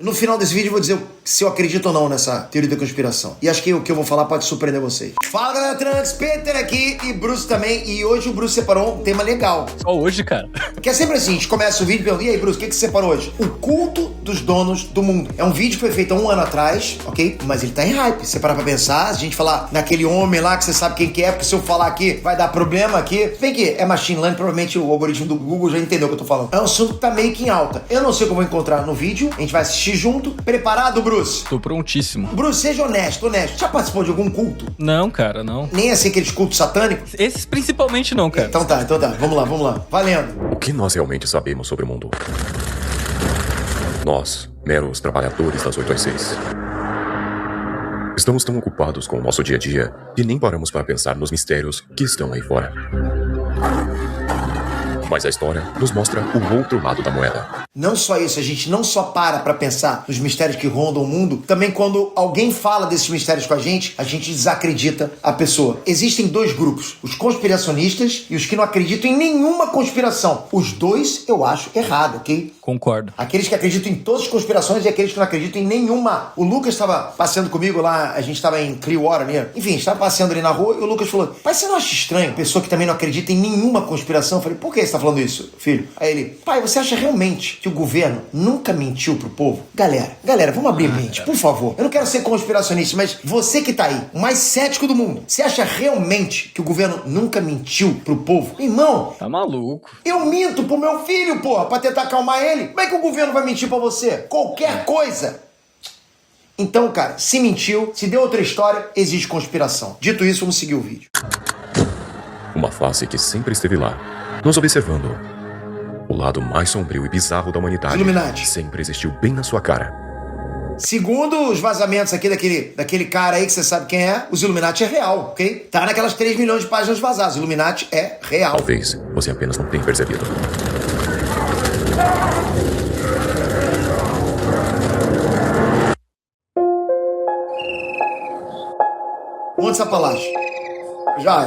No final desse vídeo eu vou dizer se eu acredito ou não nessa teoria da conspiração. E acho que o que eu vou falar pode surpreender vocês. Fala, galera, Trunks, Peter aqui e Bruce também. E hoje o Bruce separou um tema legal. Só hoje, cara? Porque é sempre assim, a gente começa o vídeo e pergunta: e aí, Bruce, o que você separou hoje? O culto dos donos do mundo. É um vídeo que foi feito há 1 ano atrás, ok? Mas ele tá em hype. Se você parar pra pensar, se a gente falar naquele homem lá que você sabe quem que é, porque se eu falar aqui vai dar problema aqui. Bem que é machine learning, provavelmente o algoritmo do Google já entendeu o que eu tô falando. É um assunto que tá meio que em alta. Eu não sei o que eu vou encontrar no vídeo, a gente vai assistir junto. Preparado, Bruce? Tô prontíssimo. Bruce, seja honesto. Já participou de algum culto? Não, cara, não. Nem assim aqueles cultos satânicos? Esses principalmente não, cara. Então tá. Vamos lá. Valendo. O que nós realmente sabemos sobre o mundo? Nós, meros trabalhadores das 8 às 6. Estamos tão ocupados com o nosso dia a dia que nem paramos para pensar nos mistérios que estão aí fora. Mas a história nos mostra o outro lado da moeda. Não só isso, a gente não só para pra pensar nos mistérios que rondam o mundo, também quando alguém fala desses mistérios com a gente desacredita a pessoa. Existem 2 grupos, os conspiracionistas e os que não acreditam em nenhuma conspiração. Os 2 eu acho errado, ok? Concordo. Aqueles que acreditam em todas as conspirações e aqueles que não acreditam em nenhuma. O Lucas estava passeando comigo lá, a gente estava em Clearwater, né? Enfim, estava passeando ali na rua e o Lucas falou: pai, você não acha estranho pessoa que também não acredita em nenhuma conspiração? Eu falei: por que você tá falando isso, filho? Aí ele: pai, você acha realmente que o governo nunca mentiu pro povo? Galera, vamos abrir mente, por favor. Eu não quero ser conspiracionista, mas você que tá aí, o mais cético do mundo, você acha realmente que o governo nunca mentiu pro povo? Irmão, Tá maluco. eu minto pro meu filho, porra, pra tentar acalmar ele. Como é que o governo vai mentir pra você? Qualquer coisa. Então, cara, se mentiu, se deu outra história, existe conspiração. Dito isso, vamos seguir o vídeo. Uma face que sempre esteve lá, nos observando. O lado mais sombrio e bizarro da humanidade Illuminati. sempre existiu bem na sua cara. Segundo os vazamentos aqui daquele cara aí que você sabe quem é, os Illuminati é real, ok? Tá naquelas 3 milhões de páginas vazadas. Illuminati é real. Talvez você apenas não tenha percebido. Onde essa palavra? Já.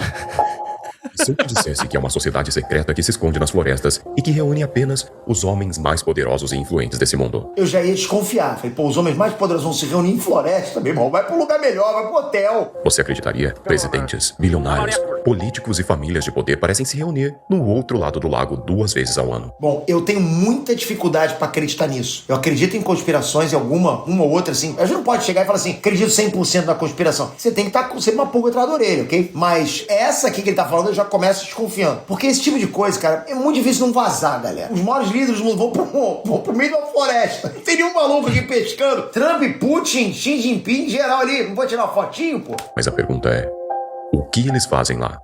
Se eu te dissesse que é uma sociedade secreta que se esconde nas florestas e que reúne apenas os homens mais poderosos e influentes desse mundo. Eu já ia desconfiar. Falei, pô, os homens mais poderosos vão se reunir em floresta, meu irmão. Vai pra um lugar melhor, vai pro hotel. Você acreditaria? Presidentes, bilionários, políticos e famílias de poder parecem se reunir no outro lado do lago 2 vezes ao ano. Bom, eu tenho muita dificuldade pra acreditar nisso. Eu acredito em conspirações, em uma ou outra, assim. A gente não pode chegar e falar assim, acredito 100% na conspiração. Você tem que estar com sempre uma pulga atrás da orelha, ok? Mas essa aqui que ele tá falando, eu já começo desconfiando. Porque esse tipo de coisa, cara, é muito difícil não vazar, galera. Os maiores líderes do mundo vão pro meio da floresta. Não tem nenhum maluco aqui pescando. Trump, Putin, Xi Jinping, geral ali. Não vou tirar uma fotinho, pô? Mas a pergunta é, o que eles fazem lá?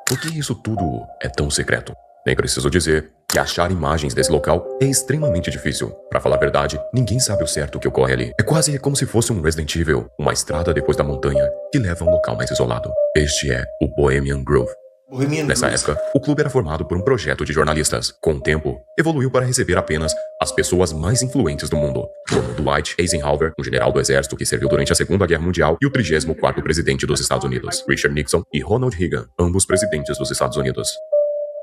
Por que isso tudo é tão secreto? Nem preciso dizer que achar imagens desse local é extremamente difícil. Pra falar a verdade, ninguém sabe o certo o que ocorre ali. É quase como se fosse um Resident Evil, uma estrada depois da montanha que leva a um local mais isolado. Este é o Bohemian Grove. Nessa época, o clube era formado por um projeto de jornalistas. Com o tempo, evoluiu para receber apenas as pessoas mais influentes do mundo, como Dwight Eisenhower, um general do exército que serviu durante a Segunda Guerra Mundial, e o 34º presidente dos Estados Unidos, Richard Nixon, e Ronald Reagan, ambos presidentes dos Estados Unidos.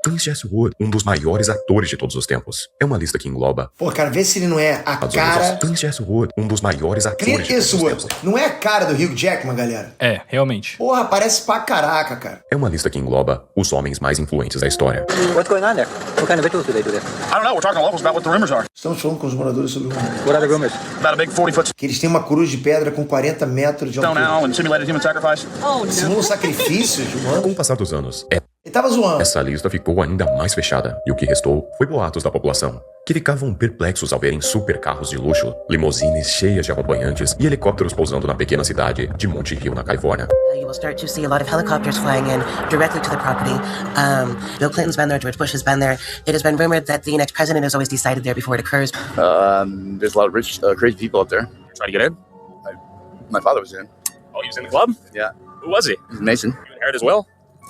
Clint Eastwood, um dos maiores atores de todos os tempos. É uma lista que engloba... Pô, cara, vê se ele não é a cara... Clint Eastwood, um dos maiores atores Clint de todos os Eastwood, tempos. não é a cara do Hugh Jackman, galera? É, realmente. Porra, parece pra caraca, cara. É uma lista que engloba os homens mais influentes da história. What's going on there? What kind of rituals do they do there? I don't know. We're talking to locals about what the rumors are. Estamos falando com os moradores sobre o mundo. What are the rumors? About a big 40-foot Que eles têm uma cruz de pedra com 40 metros de stone altura. owl and simulated human sacrifice. Simulam sacrifícios humanos. Com o passar dos anos, Ele tava zoando. essa lista ficou ainda mais fechada, e o que restou foi boatos da população, que ficavam perplexos ao verem supercarros de luxo, limusines cheias de acompanhantes e helicópteros pousando na pequena cidade de Monte Hill, na Califórnia. You will start to see a lot of helicopters flying in directly to the property. Bill Clinton's been there, George Bush has been there. It has been rumored that the next president is always decided there before it occurs. There's a lot of rich, crazy people up there. Trying to get in? My father was in. Oh, he was in the club? Yeah. Who was he? He's a Mason. You inherit his will?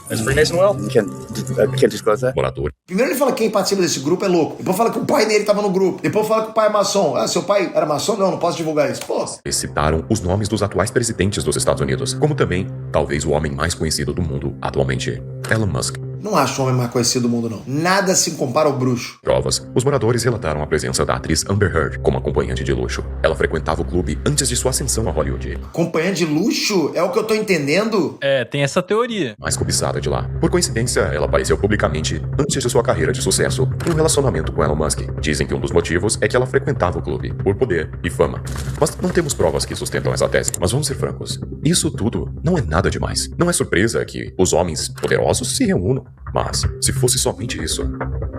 His Freemason will? Can't disclose that. Morador Primeiro ele fala que quem participa desse grupo é louco. Depois fala que o pai dele tava no grupo. Depois fala que o pai é maçom. Ah, seu pai era maçom? Não posso divulgar isso. Pô. Eles citaram os nomes dos atuais presidentes dos Estados Unidos, como também, talvez, o homem mais conhecido do mundo atualmente, Elon Musk. Não acho o homem mais conhecido do mundo, não. Nada se compara ao bruxo. Provas, os moradores relataram a presença da atriz Amber Heard como acompanhante de luxo. Ela frequentava o clube antes de sua ascensão a Hollywood. Acompanhante de luxo? É o que eu tô entendendo? É, tem essa teoria. Mais cobiçada de lá. Por coincidência, ela apareceu publicamente antes de sua carreira de sucesso em um relacionamento com Elon Musk. Dizem que um dos motivos é que ela frequentava o clube por poder e fama. Mas não temos provas que sustentam essa tese. Mas vamos ser francos, isso tudo não é nada demais. Não é surpresa que os homens poderosos se reúnam. Mas, se fosse somente isso,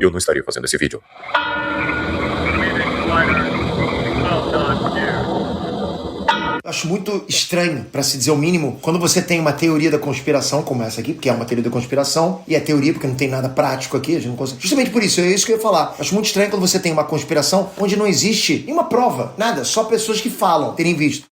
eu não estaria fazendo esse vídeo. Acho muito estranho, pra se dizer o mínimo, quando você tem uma teoria da conspiração, como essa aqui, porque é uma teoria da conspiração, e é teoria porque não tem nada prático aqui, a gente não consegue. Justamente por isso, é isso que eu ia falar. Acho muito estranho quando você tem uma conspiração onde não existe nenhuma prova, nada, só pessoas que falam terem visto.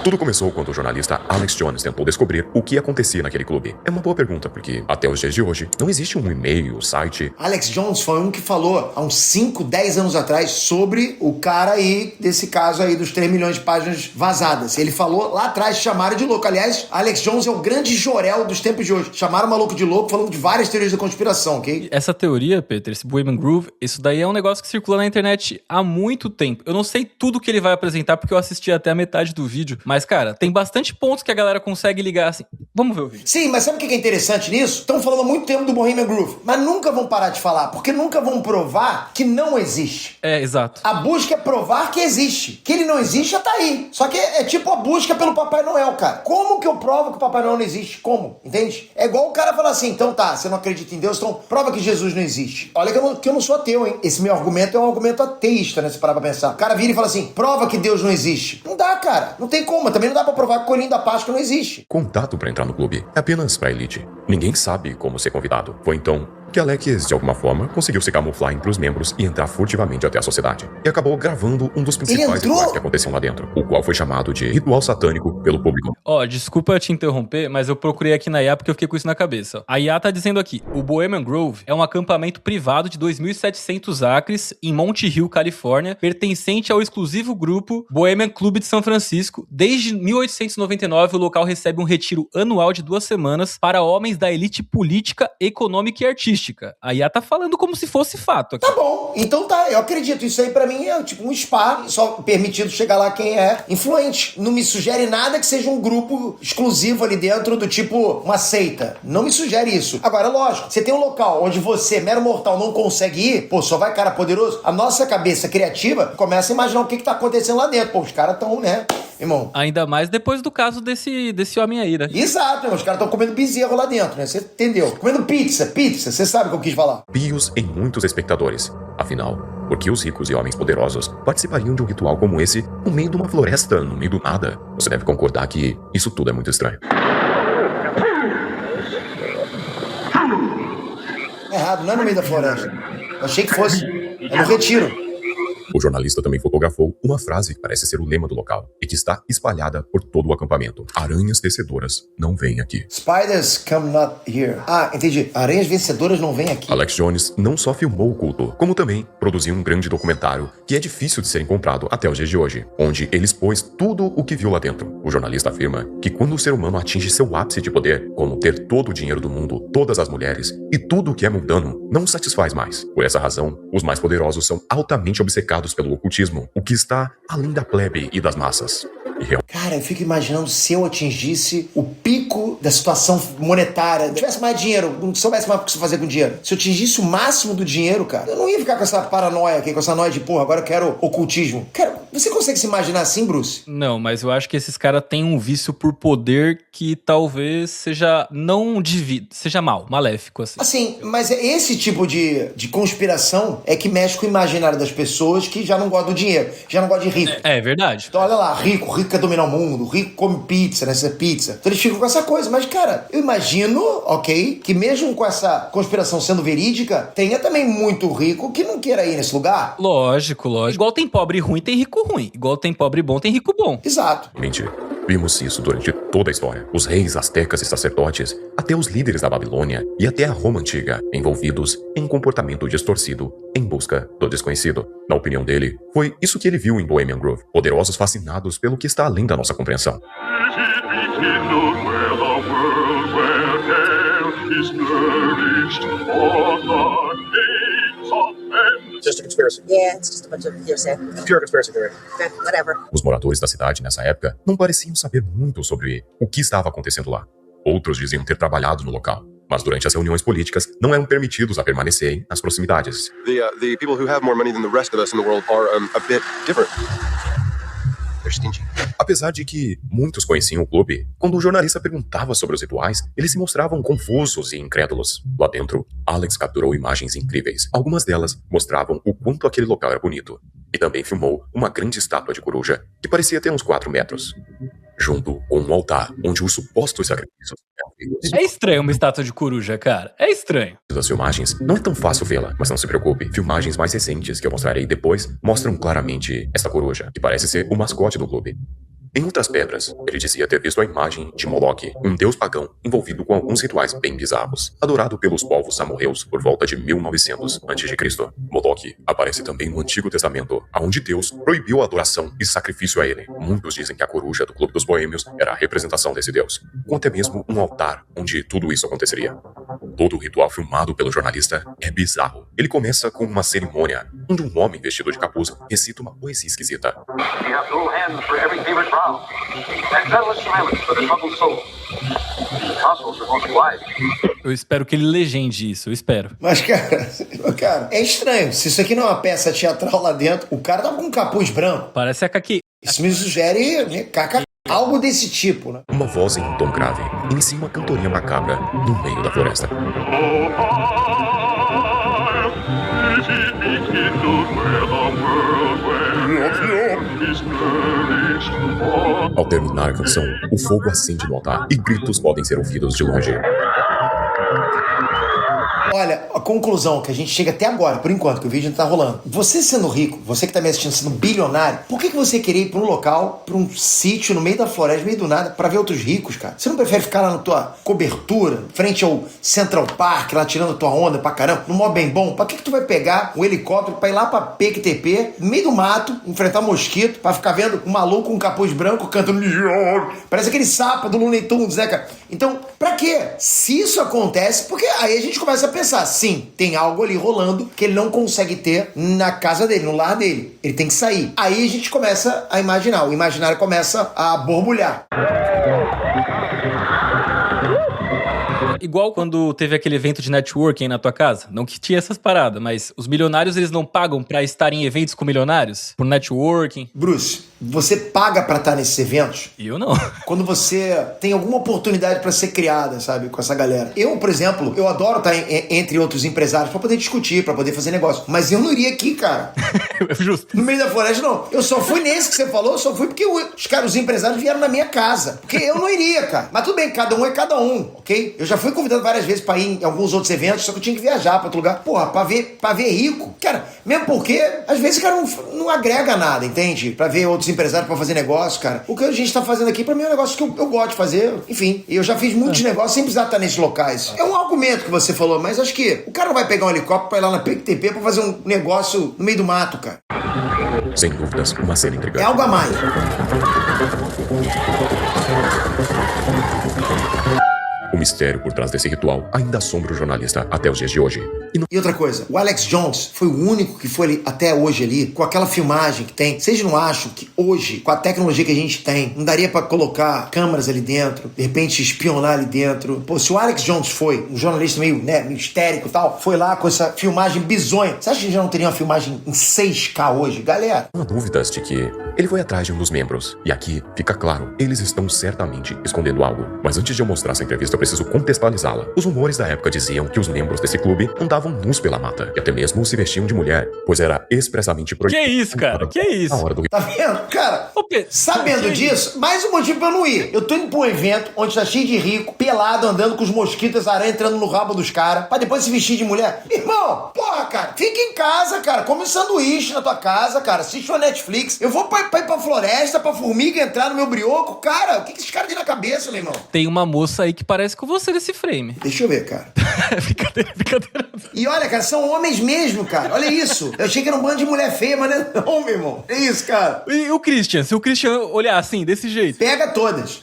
Tudo começou quando o jornalista Alex Jones tentou descobrir o que acontecia naquele clube. É uma boa pergunta, porque até os dias de hoje, não existe um e-mail, site... Alex Jones foi um que falou há uns 5, 10 anos atrás sobre o cara aí, desse caso aí dos 3 milhões de páginas vazadas. Ele falou lá atrás, chamaram de louco. Aliás, Alex Jones é o grande Jorel dos tempos de hoje. Chamaram o maluco de louco falando de várias teorias da conspiração, ok? Essa teoria, Peter, esse Bohemian Groove, isso daí é um negócio que circula na internet há muito tempo. Eu não sei tudo que ele vai apresentar porque eu assisti até a metade do vídeo, mas, cara, tem bastante pontos que a galera consegue ligar assim. Vamos ver o vídeo. Sim, mas sabe o que é interessante nisso? Estão falando há muito tempo do Bohemian Groove, mas nunca vão parar de falar, porque nunca vão provar que não existe. É, exato. A busca é provar que existe. Que ele não existe já tá aí. Só que é tipo a busca pelo Papai Noel, cara. Como que eu provo que o Papai Noel não existe? Como? Entende? É igual o cara falar assim, então tá, você não acredita em Deus, então prova que Jesus não existe. Olha que eu não sou ateu, hein? Esse meu argumento é um argumento ateísta, né? Se parar pra pensar. O cara vira e fala assim, prova que Deus não existe. Não dá, cara. Não tem como. Também não dá pra provar que o Coelhinho da Páscoa não existe. Contato para entrar no clube é apenas pra elite. Ninguém sabe como ser convidado. Foi então que Alex, de alguma forma, conseguiu se camuflar entre os membros e entrar furtivamente até a sociedade. E acabou gravando um dos principais rituais que aconteciam lá dentro, o qual foi chamado de ritual satânico pelo público. Ó, desculpa te interromper, mas eu procurei aqui na IA porque eu fiquei com isso na cabeça. A IA tá dizendo aqui, o Bohemian Grove é um acampamento privado de 2.700 acres em Monte Hill, Califórnia, pertencente ao exclusivo grupo Bohemian Club de São Francisco. Desde 1899, o local recebe um retiro anual de 2 semanas para homens da elite política, econômica e artística. A IA tá falando como se fosse fato aqui. Tá bom, então tá, eu acredito. Isso aí pra mim é tipo um spa, só permitido chegar lá quem é influente. Não me sugere nada que seja um grupo exclusivo ali dentro do tipo uma seita. Não me sugere isso. Agora, lógico, você tem um local onde você, mero mortal, não consegue ir, pô, só vai cara poderoso. A nossa cabeça criativa começa a imaginar o que tá acontecendo lá dentro. Pô, os caras tão, né, irmão? Ainda mais depois do caso desse homem aí, né? Exato, irmão. Os caras estão comendo bezerro lá dentro, né? Você entendeu? Comendo pizza, você sabe o que eu quis falar. Pios em muitos espectadores. Afinal, por que os ricos e homens poderosos participariam de um ritual como esse no meio de uma floresta, no meio do nada? Você deve concordar que isso tudo é muito estranho. Errado, não é no meio da floresta. Eu achei que fosse. É no retiro. O jornalista também fotografou uma frase que parece ser o lema do local e que está espalhada por todo o acampamento. Aranhas tecedoras não vêm aqui. Spiders come not here. Ah, entendi. Aranhas vencedoras não vêm aqui. Alex Jones não só filmou o culto, como também produziu um grande documentário que é difícil de ser encontrado até os dias de hoje, onde ele expôs tudo o que viu lá dentro. O jornalista afirma que quando o ser humano atinge seu ápice de poder, como ter todo o dinheiro do mundo, todas as mulheres e tudo o que é mundano, não o satisfaz mais. Por essa razão, os mais poderosos são altamente obcecados pelo ocultismo, o que está além da plebe e das massas. Cara, eu fico imaginando se eu atingisse o pico da situação monetária, se tivesse mais dinheiro, não soubesse mais o que fazer com dinheiro. Se eu atingisse o máximo do dinheiro, cara, eu não ia ficar com essa paranoia aqui, com essa noia de, porra, agora eu quero ocultismo. Cara, você consegue se imaginar assim, Bruce? Não, mas eu acho que esses caras têm um vício por poder que talvez seja não seja maléfico, assim. Assim, mas esse tipo de conspiração é que mexe com o imaginário das pessoas que já não gostam do dinheiro, já não gostam de rico. É verdade. Então olha lá, rico quer dominar o mundo, rico come pizza, né? Essa pizza. Então eles ficam com essa coisa. Mas, cara, eu imagino, ok, que mesmo com essa conspiração sendo verídica, tenha também muito rico que não queira ir nesse lugar. Lógico. Igual tem pobre ruim, tem rico ruim. Igual tem pobre bom, tem rico bom. Exato. Mentira. Vimos isso durante toda a história. Os reis, astecas e sacerdotes, até os líderes da Babilônia e até a Roma antiga, envolvidos em comportamento distorcido em busca do desconhecido. Na opinião dele, foi isso que ele viu em Bohemian Grove. Poderosos fascinados pelo que está além da nossa compreensão. Just a conspiracy. Yeah, it's just a bunch of hearsay. Pure conspiracy theory. Okay, whatever. Os moradores da cidade nessa época não pareciam saber muito sobre o que estava acontecendo lá. Outros diziam ter trabalhado no local, mas durante as reuniões políticas não eram permitidos a permanecerem nas proximidades. The people who have more money than the rest of us in the world are a bit different. They're stingy. Apesar de que muitos conheciam o clube, quando o jornalista perguntava sobre os rituais, eles se mostravam confusos e incrédulos. Lá dentro, Alex capturou imagens incríveis. Algumas delas mostravam o quanto aquele local era bonito. E também filmou uma grande estátua de coruja, que parecia ter uns 4 metros. Junto com um altar onde os supostos sacrifícios eram feitos. É estranho uma estátua de coruja, cara. É estranho. Das filmagens, não é tão fácil vê-la, mas não se preocupe. Filmagens mais recentes que eu mostrarei depois mostram claramente esta coruja, que parece ser o mascote do clube. Em outras pedras, ele dizia ter visto a imagem de Moloch, um deus pagão envolvido com alguns rituais bem bizarros, adorado pelos povos amorreus por volta de 1900 a.C. Moloch aparece também no Antigo Testamento, onde Deus proibiu a adoração e sacrifício a ele. Muitos dizem que a coruja do Clube dos Boêmios era a representação desse deus, ou até mesmo um altar onde tudo isso aconteceria. Todo o ritual filmado pelo jornalista é bizarro. Ele começa com uma cerimônia, onde um homem vestido de capuz recita uma poesia esquisita. We have no hands for every favorite brow, and perilous silence for the troubled soul. The apostles are most wise. Eu espero que ele legende isso, eu espero. Mas, cara, é estranho. Se isso aqui não é uma peça teatral lá dentro, o cara tava com um capuz branco. Parece a Kaki. Isso me sugere, né, algo desse tipo, né? Uma voz em um tom grave inicia uma cantoria macabra no meio da floresta. Ao terminar a canção, o fogo acende no altar e gritos podem ser ouvidos de longe. Olha, a conclusão que a gente chega até agora, por enquanto, que o vídeo não tá rolando. Você sendo rico, você que tá me assistindo sendo bilionário, por que você querer ir pra um local, pra um sítio no meio da floresta, no meio do nada, pra ver outros ricos, cara? Você não prefere ficar lá na tua cobertura, frente ao Central Park, lá tirando tua onda pra caramba, num mó bem bom? Pra que tu vai pegar um helicóptero pra ir lá pra PQTP, no meio do mato, enfrentar mosquito, pra ficar vendo um maluco com um capuz branco cantando... Parece aquele sapo do Looney Tunes, né, cara? Então, pra quê? Se isso acontece, porque aí a gente começa a pensar, sim, tem algo ali rolando que ele não consegue ter na casa dele, no lar dele. Ele tem que sair. Aí a gente começa a imaginar, o imaginário começa a borbulhar. Igual quando teve aquele evento de networking na tua casa. Não que tinha essas paradas, mas os milionários, eles não pagam pra estar em eventos com milionários? Por networking? Bruce, você paga pra estar nesses eventos? Eu não. Quando você tem alguma oportunidade pra ser criada, sabe, com essa galera. Eu, por exemplo, eu adoro estar entre outros empresários pra poder discutir, pra poder fazer negócio. Mas eu não iria aqui, cara. Justo. No meio da floresta, não. Eu só fui nesse que você falou, só fui porque os empresários vieram na minha casa. Porque eu não iria, cara. Mas tudo bem, cada um é cada um, ok? Eu já fui convidado várias vezes pra ir em alguns outros eventos, só que eu tinha que viajar pra outro lugar. Porra, pra ver rico. Cara, mesmo porque, às vezes, cara, não agrega nada, entende? Pra ver outros empresários pra fazer negócio, cara. O que a gente tá fazendo aqui, pra mim, é um negócio que eu gosto de fazer. Enfim, eu já fiz muitos negócios sem precisar estar nesses locais. É um argumento que você falou, mas acho que o cara não vai pegar um helicóptero pra ir lá na PQTP pra fazer um negócio no meio do mato, cara. Sem dúvidas, uma cena intrigante. É algo a mais. O mistério por trás desse ritual ainda assombra o jornalista até os dias de hoje. E outra coisa, o Alex Jones foi o único que foi ali, até hoje ali, com aquela filmagem que tem. Vocês não acham que hoje, com a tecnologia que a gente tem, não daria pra colocar câmeras ali dentro, de repente espionar ali dentro? Pô, se o Alex Jones foi, um jornalista meio histérico e tal, foi lá com essa filmagem bizonha, você acha que já não teria uma filmagem em 6K hoje? Galera! Não há dúvidas de que ele foi atrás de um dos membros. E aqui fica claro, eles estão certamente escondendo algo. Mas antes de eu mostrar essa entrevista, eu preciso contextualizá-la. Os rumores da época diziam que os membros desse clube andavam nus pela mata. E até mesmo se vestiam de mulher, pois era expressamente proibido. Que isso, cara? Que isso? Na hora do... Tá vendo? Cara, sabendo disso, mais um motivo pra eu não ir. Eu tô indo pra um evento onde tá cheio de rico, pelado, andando com os mosquitos, aranha entrando no rabo dos caras, pra depois se vestir de mulher. Irmão, porra, cara, fica em casa, cara, come um sanduíche na tua casa, cara, assiste uma Netflix. Eu vou pra ir pra floresta, pra formiga entrar no meu brioco. Cara, o que esses caras têm na cabeça, meu irmão? Tem uma moça aí que parece com você nesse frame. Deixa eu ver, cara. Brincadeira. E olha, cara, são homens mesmo, cara. Olha isso. Eu achei que era um bando de mulher feia, mas não, meu irmão. É isso, cara. E o Christian? Se o Christian olhar assim, desse jeito? Pega todas.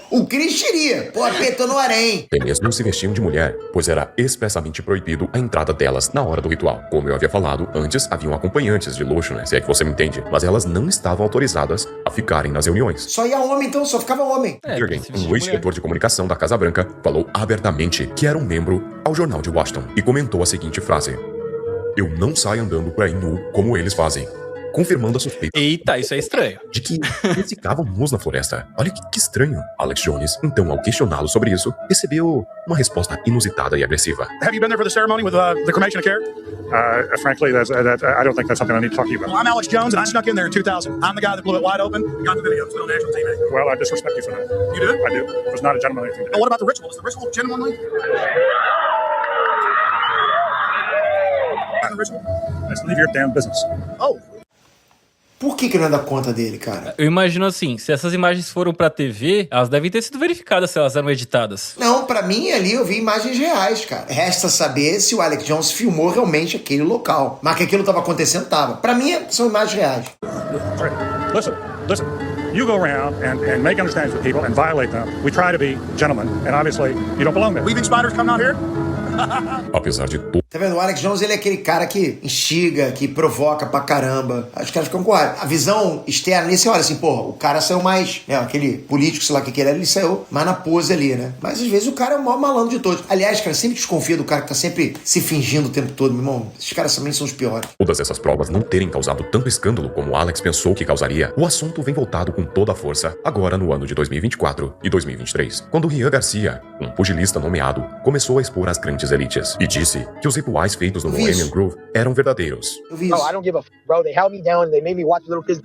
O Chris iria. Pô, apertou no harém. Eles não se vestiam de mulher, pois era expressamente proibido a entrada delas na hora do ritual. Como eu havia falado, antes haviam acompanhantes de luxo, né? Se é que você me entende. Mas elas não estavam autorizadas a ficarem nas reuniões. Só ia homem, então, só ficava homem. Jürgen, um ex-diretor de comunicação da Casa Branca, falou abertamente que era um membro ao jornal de Washington e comentou a seguinte frase: "Eu não saio andando por aí nu como eles fazem", confirmando a suspeita. Eita, isso é estranho. De que eles ficavam nus na floresta. Olha que estranho. Alex Jones, então, ao questioná-lo sobre isso, recebeu uma resposta inusitada e agressiva. Have you been there for the ceremony with the cremation of care? Frankly, I don't think that's something I need to talk to you about. Well, I'm Alex Jones, and I snuck in there in 2000. I'm the guy that blew it wide open. Got the video. It's been on national TV. Well, I disrespect you for that. You do? I do. It was not a gentlemanly thing to do. Well, what about the ritual? Is the ritual gentlemanly? The ritual? Let's leave your damn business. Oh. Por que não dá conta dele, cara? Eu imagino assim, se essas imagens foram pra TV, elas devem ter sido verificadas se elas eram editadas. Não, pra mim ali eu vi imagens reais, cara. Resta saber se o Alex Jones filmou realmente aquele local. Mas que aquilo tava acontecendo, tava. Pra mim são imagens reais. Listen. You go around and make understandings with people and violate them. We try to be gentlemen, and obviously you don't belong there. Leaving spiders coming out here? Apesar de tudo. Tá vendo? O Alex Jones, ele é aquele cara que instiga, que provoca pra caramba. Os caras ficam com raiva. A visão externa ali, você olha assim, porra, o cara saiu mais, né, aquele político, sei lá o que ele era, ele saiu mais na pose ali, né? Mas às vezes o cara é o maior malandro de todos. Aliás, cara, sempre desconfia do cara que tá sempre se fingindo o tempo todo, meu irmão. Esses caras também são os piores. Todas essas provas não terem causado tanto escândalo como Alex pensou que causaria, o assunto vem voltado com toda a força agora no ano de 2024 e 2023, quando Ryan Garcia, um pugilista nomeado, começou a expor as grandes elites e disse que os rituais feitos no Bohemian Grove eram verdadeiros. Eu vi isso. Bro, I don't give a f, bro. They held me down and they made me watch little kids.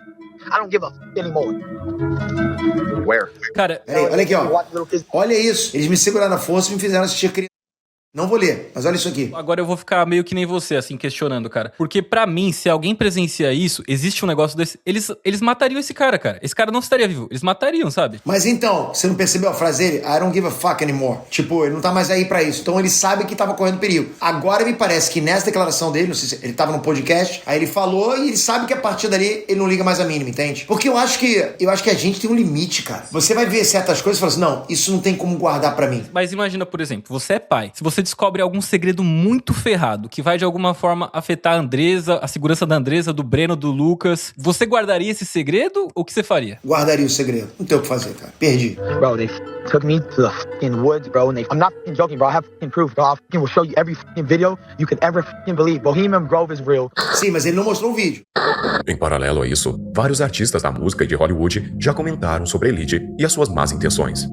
I don't give a f anymore. Where? Cara, Peraí, olha aqui, ó. Olha isso. Eles me seguraram na força e me fizeram assistir criança. Não vou ler, mas olha isso aqui. agora eu vou ficar meio que nem você, assim, questionando, cara. Porque pra mim, se alguém presencia isso, existe um negócio desse... Eles matariam esse cara. Esse cara não estaria vivo. Eles matariam, sabe? Mas então, você não percebeu a frase dele? I don't give a fuck anymore. Tipo, ele não tá mais aí pra isso. Então ele sabe que tava correndo perigo. Agora me parece que nessa declaração dele, não sei se ele tava no podcast, aí ele falou e ele sabe que a partir dali ele não liga mais a mínima, entende? Porque eu acho que a gente tem um limite, cara. Você vai ver certas coisas e fala assim, não, isso não tem como guardar pra mim. Mas imagina, por exemplo, você é pai. Se você descobre algum segredo muito ferrado, que vai de alguma forma afetar a Andresa, a segurança da Andresa, do Breno, do Lucas, você guardaria esse segredo ou o que você faria? Guardaria o segredo. Não tem o que fazer, cara. Perdi. Bro, they took me to the fucking woods, bro, and I'm not fucking joking, bro. I have fucking proof, bro. I will show you every fucking video you could ever fucking believe. Bohemian Grove is real. Sim, mas ele não mostrou o vídeo. Em paralelo a isso, vários artistas da música e de Hollywood já comentaram sobre a elite e as suas más intenções.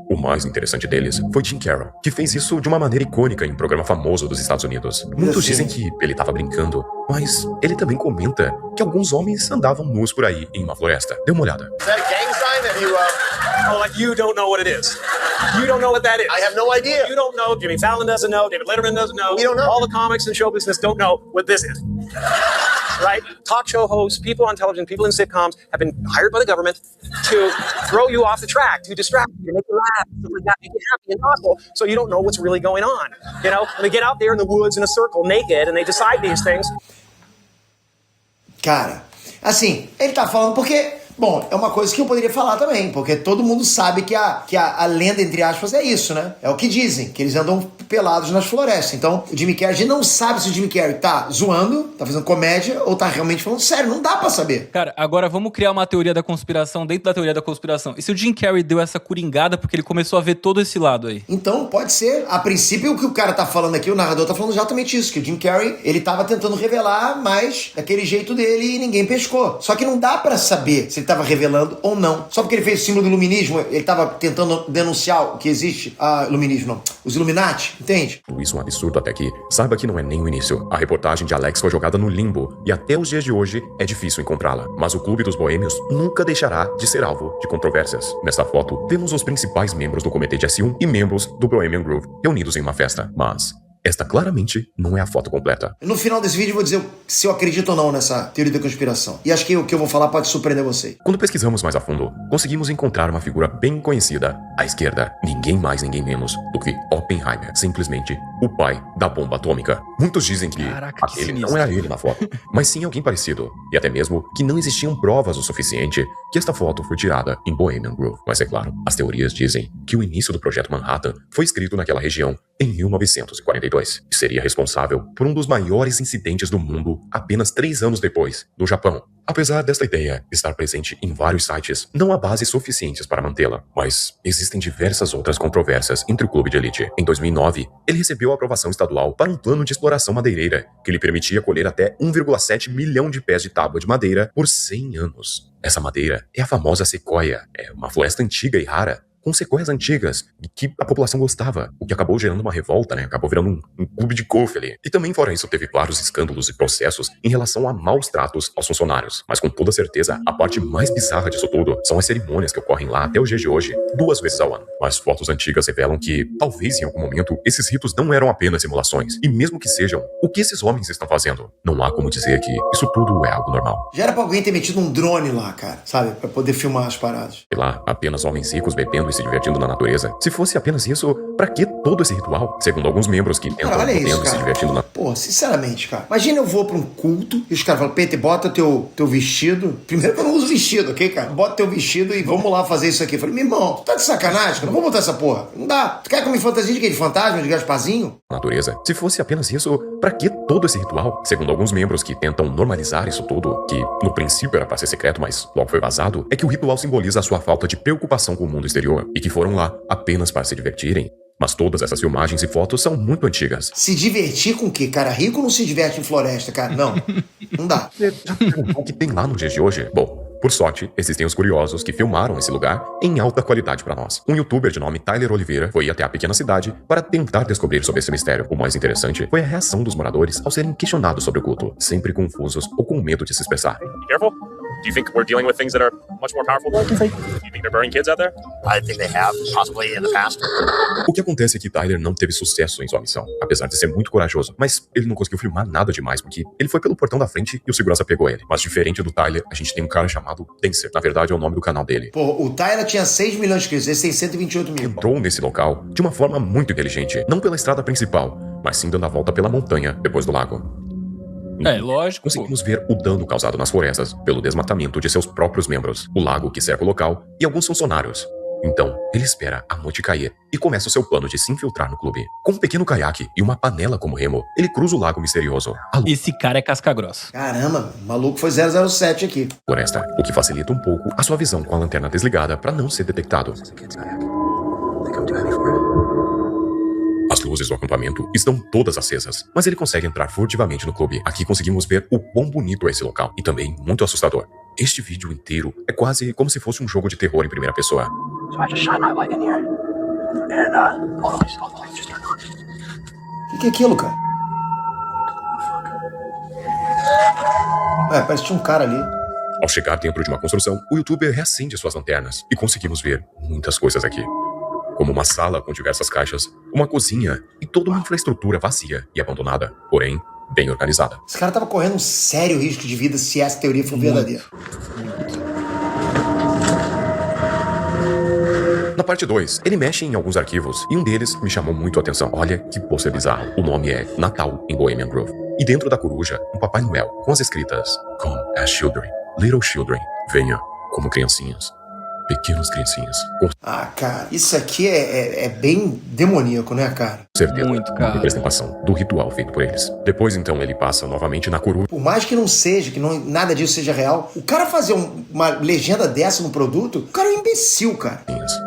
O mais interessante deles foi Jim Carroll, que fez isso de uma maneira icônica em um programa famoso dos Estados Unidos. Muitos dizem que ele estava brincando, mas ele também comenta que alguns homens andavam nus por aí em uma floresta. Dê uma olhada. Is that a gang sign that you, Oh, like you don't know what it is. You don't know what that is. I have no idea. You don't know. Jimmy Fallon doesn't know. David Letterman doesn't know. We don't know. All the comics and show business don't know what this is. Right? Talk show hosts, people on television, people in sitcoms have been hired by the government to throw you off the track, to distract you, to make you laugh, stuff like that, make you happy and thoughtful, so you don't know what's really going on. You know, and they get out there in the woods in a circle naked and they decide these things. Cara, assim, ele tá falando porque... Bom, é uma coisa que eu poderia falar também, porque todo mundo sabe que a lenda, entre aspas, é isso, né? É o que dizem, que eles andam pelados nas florestas. Então, o Jimmy Carrey, a gente não sabe se o Jimmy Carrey tá zoando, tá fazendo comédia, ou tá realmente falando sério, não dá pra saber. Cara, agora vamos criar uma teoria da conspiração dentro da teoria da conspiração. E se o Jim Carrey deu essa coringada porque ele começou a ver todo esse lado aí? Então, pode ser. A princípio, o que o cara tá falando aqui, o narrador tá falando exatamente isso, que o Jim Carrey, ele tava tentando revelar, mas daquele jeito dele e ninguém pescou. Só que não dá pra saber se ele tava revelando ou não. Só porque ele fez o símbolo do iluminismo, ele tava tentando denunciar o que existe, iluminismo não, os Illuminati, entende? Isso é um absurdo até aqui. Saiba que não é nem o início. A reportagem de Alex foi jogada no limbo e até os dias de hoje é difícil encontrá-la. Mas o Clube dos Boêmios nunca deixará de ser alvo de controvérsias. Nesta foto, temos os principais membros do Comitê de S1 e membros do Bohemian Grove reunidos em uma festa. Mas esta claramente não é a foto completa. No final desse vídeo eu vou dizer se eu acredito ou não nessa teoria da conspiração. E acho que o que eu vou falar pode surpreender você. Quando pesquisamos mais a fundo, conseguimos encontrar uma figura bem conhecida à esquerda. Ninguém mais, ninguém menos do que Oppenheimer. Simplesmente o pai da bomba atômica. Muitos dizem que Caraca, que aquele sinistro. não era ele na foto, mas sim alguém parecido. E até mesmo que não existiam provas o suficiente que esta foto foi tirada em Bohemian Grove. Mas é claro, as teorias dizem que o início do Projeto Manhattan foi escrito naquela região em 1942 e seria responsável por um dos maiores incidentes do mundo apenas 3 anos depois, no Japão. Apesar desta ideia estar presente em vários sites, não há bases suficientes para mantê-la, mas existem diversas outras controvérsias entre o clube de elite. Em 2009, ele recebeu a aprovação estadual para um plano de exploração madeireira, que lhe permitia colher até 1,7 milhão de pés de tábua de madeira por 100 anos. Essa madeira é a famosa sequoia, é uma floresta antiga e rara, com sequoias antigas que a população gostava, o que acabou gerando uma revolta, né? Acabou virando um clube de golfe ali. E também, fora isso, teve vários escândalos e processos em relação a maus tratos aos funcionários. Mas com toda certeza, a parte mais bizarra disso tudo são as cerimônias que ocorrem lá até os dias de hoje, 2 vezes ao ano. Mas fotos antigas revelam que, talvez em algum momento, esses ritos não eram apenas simulações. E mesmo que sejam, o que esses homens estão fazendo? Não há como dizer que isso tudo é algo normal. Já era pra alguém ter metido um drone lá, cara, sabe? Pra poder filmar as paradas. Sei lá, apenas homens ricos bebendo e se divertindo na natureza. Se fosse apenas isso, pra que todo esse ritual? Segundo alguns membros que tentam Cara, olha isso, bebendo e se cara. divertindo na... Pô, sinceramente, cara. Imagina eu vou pra um culto e os caras falam, Peter, bota teu vestido. Primeiro que eu não uso vestido, ok, cara? Bota teu vestido e vamos lá fazer isso aqui. Eu falei, meu irmão, tu tá de sacanagem, cara? Não vou botar essa porra. Não dá. Tu quer que eu me fantasia de quê? De fantasma, de Gasparzinho? natureza. Se fosse apenas isso, pra que todo esse ritual? Segundo alguns membros que tentam normalizar isso tudo, que no princípio era pra ser secreto, mas logo foi vazado, é que o ritual simboliza a sua falta de preocupação com o mundo exterior e que foram lá apenas para se divertirem. Mas todas essas filmagens e fotos são muito antigas. Se divertir com o quê? Cara rico não se diverte em floresta, cara. Não. Não dá. Você já perguntou o que tem lá nos dias de hoje? Bom, por sorte, existem os curiosos que filmaram esse lugar em alta qualidade pra nós. Um youtuber de nome Tyler Oliveira foi até a pequena cidade para tentar descobrir sobre esse mistério. O mais interessante foi a reação dos moradores ao serem questionados sobre o culto, sempre confusos ou com medo de se expressar. Be careful. Do you think we're dealing with things that are much more powerful than we think? Do you think they're burning kids out there? I think they have, possibly in the past. O que acontece é que Tyler não teve sucesso em sua missão, apesar de ser muito corajoso, mas ele não conseguiu filmar nada demais porque ele foi pelo portão da frente e o segurança pegou ele. Mas diferente do Tyler, a gente tem um cara chamado Dancer, na verdade é o nome do canal dele. Pô, o Tyler tinha 6 milhões de inscritos, esse tem 128 mil. Entrou nesse local de uma forma muito inteligente, não pela estrada principal, mas sim dando a volta pela montanha depois do lago. É, lógico. Conseguimos ver o dano causado nas florestas pelo desmatamento de seus próprios membros, o lago que cerca o local e alguns funcionários. Então, ele espera a noite cair e começa o seu plano de se infiltrar no clube. Com um pequeno caiaque e uma panela como remo, ele cruza o lago misterioso. A Esse cara é casca grossa. Caramba, o maluco foi 007 aqui. floresta, o que facilita um pouco a sua visão com a lanterna desligada para não ser detectado. As luzes do acampamento estão todas acesas, mas ele consegue entrar furtivamente no clube. Aqui conseguimos ver o quão bonito é esse local, e também muito assustador. Este vídeo inteiro é quase como se fosse um jogo de terror em primeira pessoa. So I just shine my light in here. And, all the lights just turned on. O que é aquilo, cara? Parece que tinha um cara ali. Ao chegar dentro de uma construção, o youtuber reacende suas lanternas e conseguimos ver muitas coisas aqui. Como uma sala com diversas caixas, uma cozinha e toda uma infraestrutura vazia e abandonada, porém bem organizada. Esse cara tava correndo um sério risco de vida se essa teoria for verdadeira. Na parte 2, ele mexe em alguns arquivos e um deles me chamou muito a atenção. Olha que pôster bizarro. O nome é Natal em Bohemian Grove. E dentro da coruja, um Papai Noel com as escritas Come as children, little children. Venha como criancinhas. Pequenos criancinhas. Com Cara, isso aqui é bem demoníaco, né, cara? certeza, Muito, uma cara. representação do ritual feito por eles. Depois, então, ele passa novamente na coruja. Por mais que não seja, que nada disso seja real, o cara fazer uma legenda dessa no produto, o cara é um imbecil, cara.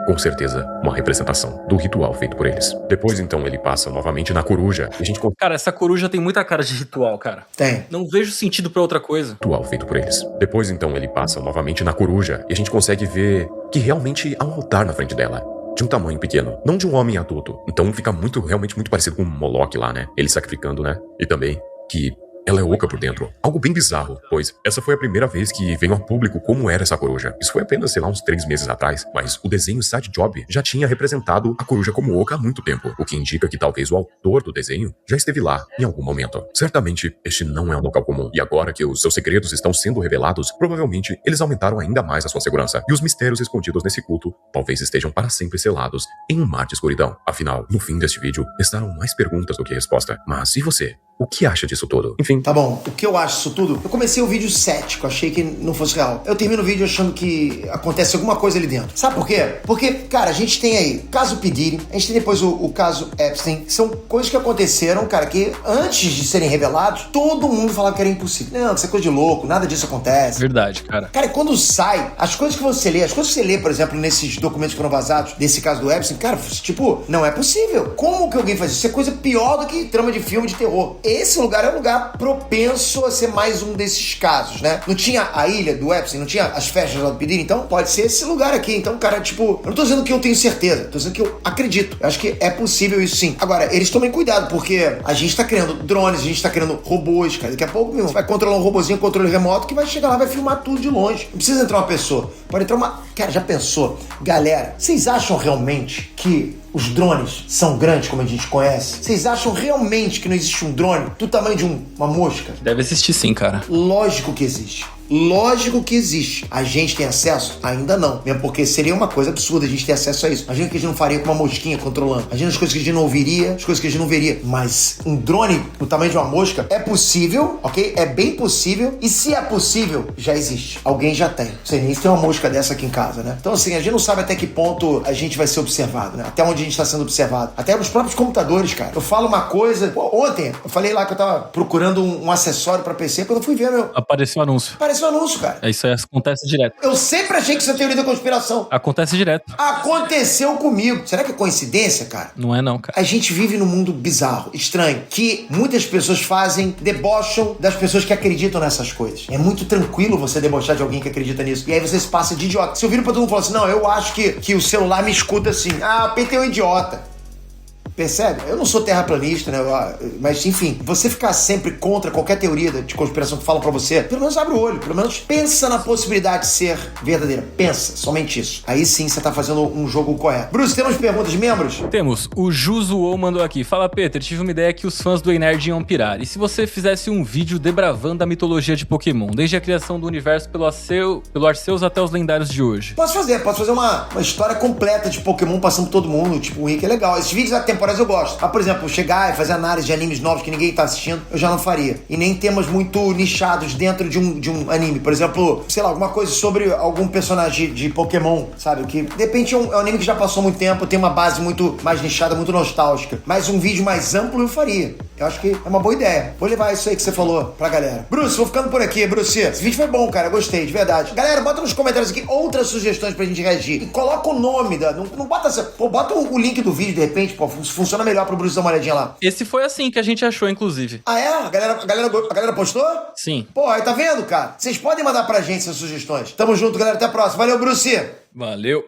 Com certeza, uma representação do ritual feito por eles. Depois, então, ele passa novamente na coruja e a gente Cara, essa coruja tem muita cara de ritual, cara. Tem. Não vejo sentido pra outra coisa. ritual feito por eles. Depois, então, ele passa novamente na coruja e a gente consegue ver que realmente há um altar na frente dela. De um tamanho pequeno, não de um homem adulto. Então fica realmente muito parecido com um Moloch lá, né? Ele sacrificando, né? E também que Ela é oca por dentro. Algo bem bizarro, pois essa foi a primeira vez que veio ao público como era essa coruja. Isso foi apenas, sei lá, uns 3 meses atrás, mas o desenho Inside Job já tinha representado a coruja como oca há muito tempo, o que indica que talvez o autor do desenho já esteve lá em algum momento. Certamente, este não é um local comum, e agora que os seus segredos estão sendo revelados, provavelmente eles aumentaram ainda mais a sua segurança, e os mistérios escondidos nesse culto talvez estejam para sempre selados em um mar de escuridão. Afinal, no fim deste vídeo, estavam mais perguntas do que resposta. Mas e você? O que acha disso tudo? Enfim. Tá bom, o que eu acho disso tudo? Eu comecei o vídeo cético, achei que não fosse real. Eu termino o vídeo achando que acontece alguma coisa ali dentro. Sabe por quê? Porque, cara, a gente tem aí o caso P. Diddy, a gente tem depois o caso Epstein. São coisas que aconteceram, cara, que antes de serem revelados, todo mundo falava que era impossível. Não, isso é coisa de louco, nada disso acontece. Verdade, cara. Cara, quando sai, as coisas que você lê, por exemplo, nesses documentos que foram vazados, desse caso do Epstein, cara, tipo, não é possível. Como que alguém faz isso? Isso é coisa pior do que trama de filme de terror. Esse lugar é um lugar propenso a ser mais um desses casos, né? Não tinha a ilha do Epstein, não tinha as festas lá do P. Diddy, então pode ser esse lugar aqui. Então, cara, tipo, eu não tô dizendo que eu tenho certeza, tô dizendo que eu acredito. Eu acho que é possível isso sim. Agora, eles tomem cuidado, porque a gente tá criando drones, a gente tá criando robôs, cara. Daqui a pouco, meu, você vai controlar um robôzinho, controle remoto, que vai chegar lá, vai filmar tudo de longe. Não precisa entrar uma pessoa. Pode entrar uma... Cara, já pensou? Galera, vocês acham realmente que os drones são grandes como a gente conhece? Vocês acham realmente que não existe um drone do tamanho de uma mosca? Deve existir sim, cara. Lógico que existe. Lógico que existe. A gente tem acesso? Ainda não. Mesmo porque seria uma coisa absurda a gente ter acesso a isso. Imagina que a gente não faria com uma mosquinha controlando. Imagina as coisas que a gente não ouviria, as coisas que a gente não veria. Mas um drone do tamanho de uma mosca é possível, ok? É bem possível. E se é possível, já existe. Alguém já tem. Não sei nem se tem uma mosca dessa aqui em casa, né? Então assim, a gente não sabe até que ponto a gente vai ser observado, né? Até onde a gente está sendo observado. Até nos próprios computadores, cara. Eu falo uma coisa... Pô, ontem, eu falei lá que eu tava procurando um acessório pra PC, quando eu fui ver, meu... Apareceu o anúncio. Apareceu o anúncio, cara. Isso aí acontece direto. Eu sempre achei que isso é teoria da conspiração. Acontece direto. Aconteceu comigo. Será que é coincidência, cara? Não é não, cara. A gente vive num mundo bizarro, estranho, que muitas pessoas fazem, debocham das pessoas que acreditam nessas coisas. É muito tranquilo você debochar de alguém que acredita nisso. E aí você se passa de idiota. Se eu viro pra todo mundo e falar assim, não, eu acho que o celular me escuta assim. Ah, o PT é um idiota. Percebe? Eu não sou terraplanista, né? Mas, enfim, você ficar sempre contra qualquer teoria de conspiração que falam pra você, pelo menos abre o olho, pelo menos pensa na possibilidade de ser verdadeira. Pensa, somente isso. Aí sim você tá fazendo um jogo correto. Bruce, temos perguntas de membros? Temos. O Juzuo mandou aqui. Fala, Peter, tive uma ideia que os fãs do Ei Nerd iam pirar. E se você fizesse um vídeo debravando a mitologia de Pokémon, desde a criação do universo pelo Arceus até os lendários de hoje? Posso fazer uma história completa de Pokémon passando por todo mundo, tipo o Rick, é legal. Esses vídeos da temporada eu gosto. Mas, por exemplo, chegar e fazer análise de animes novos que ninguém tá assistindo, eu já não faria. E nem temas muito nichados dentro de um anime. Por exemplo, sei lá, alguma coisa sobre algum personagem de Pokémon, sabe? Que, de repente, é um anime que já passou muito tempo, tem uma base muito mais nichada, muito nostálgica. Mas um vídeo mais amplo eu faria. Eu acho que é uma boa ideia. Vou levar isso aí que você falou pra galera. Bruce, vou ficando por aqui. Bruce, esse vídeo foi bom, cara. Eu gostei, de verdade. Galera, bota nos comentários aqui outras sugestões pra gente reagir. E coloca o nome da... Não bota... Pô, bota o link do vídeo, de repente, pô. Funciona melhor pro Bruce dar uma olhadinha lá. Esse foi assim que a gente achou, inclusive. Ah, é? A galera postou? Sim. Pô, aí tá vendo, cara? Vocês podem mandar pra gente essas sugestões. Tamo junto, galera. Até a próxima. Valeu, Bruce. Valeu.